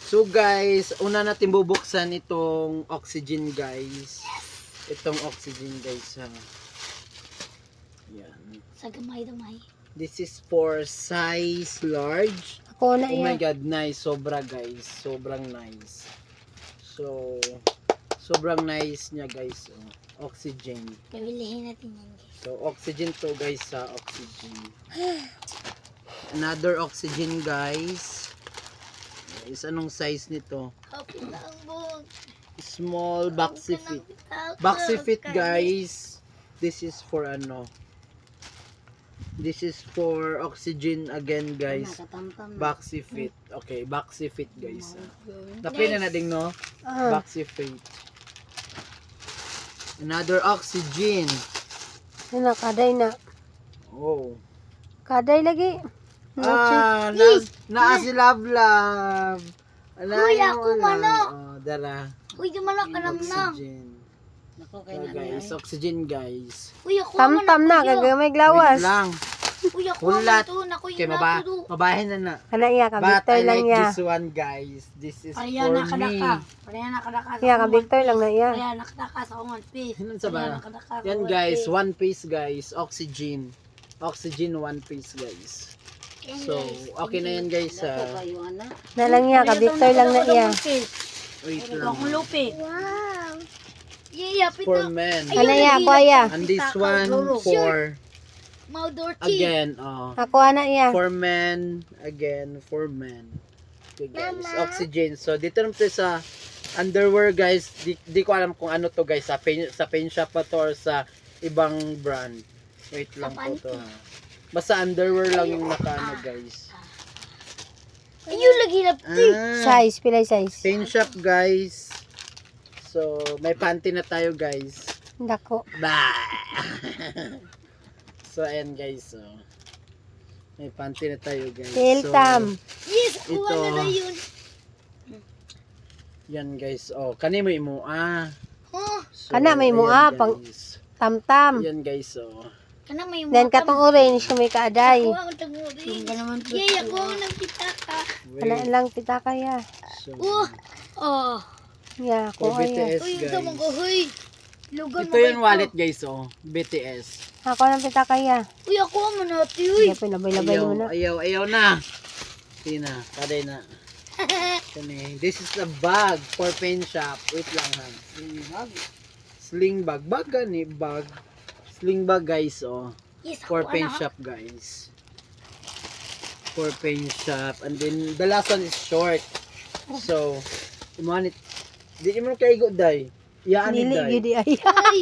So guys, una natin bubuksan itong oxygen guys. Itong oxygen guys ha. Yan. Sa gamay-damay. This is for size large. Ako na Oh my yan. god, nice. Sobra guys. Sobrang nice. So, sobrang nice niya guys. Oh, oxygen. Pabilihin natin yan guys. So, oxygen to guys sa oxygen. Another oxygen guys. Is anong size nito? Kapit na ang buhok. Small boxy fit. Boxy fit guys. This is for ano? This is for oxygen again guys. Boxy fit. Okay, boxy fit guys. Tapin na natin no? Boxy fit. Another oxygen. Ano, kaday na. Oh. Kaday lagi. Ah, na si Love Love. Uy, ako mano. Oh, dala. Uy, di man ka lang na. Oxygen. So guys, oxygen guys. Uy, ako Tam-tam na, gagamay Wait glawas. lang. Uy, ako Hulat. to. Naku, Okay, yun na to. mabahin na na. Ano iya, But ka-Victor I lang like iya. this one guys. This is Pareha for na me. kadaka. Pareha na kadaka. Iya, ka-Victor lang na iya. Pareha na kadaka sa One Piece. Yun sa Pareha ba? na kadaka sa Yan One guys, Piece. one piece guys. Oxygen. Oxygen one piece guys. Yan, So, guys. okay na yan guys. Na lang iya, ka-Victor lang na iya. Wait Ito lang. akong lupi. Wow. Yeah, For pito. men. Ano iya, ako iya. And this one for, Maudorchi. again, Ako ana iya. for men. Again, for men. Okay guys, oxygen. So, dito naman tayo sa underwear guys. Di ko alam kung ano to guys. Sa pain shop pa to or sa ibang brand. Wait lang po to ha. Basta underwear lang yung nakaano guys. Ayun, lagi na. Size, pilay size. Pain shop guys. So, may panty na tayo guys. Dako. Bah! So, ayan guys. So, may panty na tayo guys. Tiltam. Yes, Ito. kuha na yun. Yan guys. Oh, kani mo imo Huh? So, Kana may ayan, mua, guys. pang- Tam-tam. Yan guys. Oh. Kana may Then katong orange kung may kaaday. Kuha ang taguri. Yeah, ako ang nagpitaka. Kana Wait. lang pita kaya. So, Oh. Ya, for ako iya. BTS Uy, ito mo guys. ko, huy. Lugan Ito yung wallet guys. Oh. BTS. Ako lang pita kaya. Uy, ako ang manati, uy. Iya, pinabay-labay Ayaw, mo na. ayaw na. Tina, kaday na. Kani. This is a bag for paint shop. Wait lang ha. Sling bag. Bag gani, bag. Sling bag guys, oh. Yes, For ako paint na. shop guys. For paint shop. And then the last one is short. So, imanit. Di mo kaigo day. Yaan ni Dili day. gyud ay. Ay.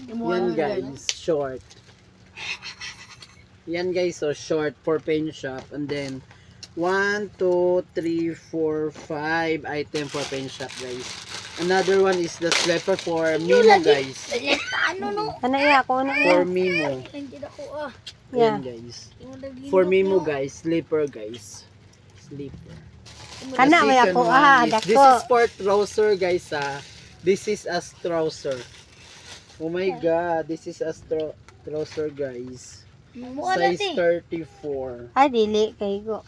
Yan guys, short. Yan guys, so short for paint shop. And then 1, 2, 3, 4, 5 item for paint shop guys. Another one is the slipper for Mimo guys. Ano no? Ana iya, ako na iya. For Mimo. Hindi ako ah. Ya. Yan guys. Yung naglindot For Mimo no. guys, slipper guys. Slipper. Kana may second ako one ah, is- This dako. is for trouser guys ah. This is a trouser. Oh my god, this is a trouser guys. Mukha Size natin. 34. Ay dili kay go.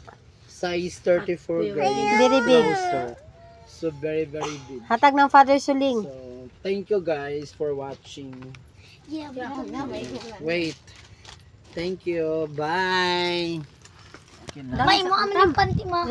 Size 34 guys. Very big. Trouser. So very big. Hatag ng Father Suling. So thank you guys for watching. Yeah, Wait. Thank you. Bye. Okay na. may mo amin ng panty mo.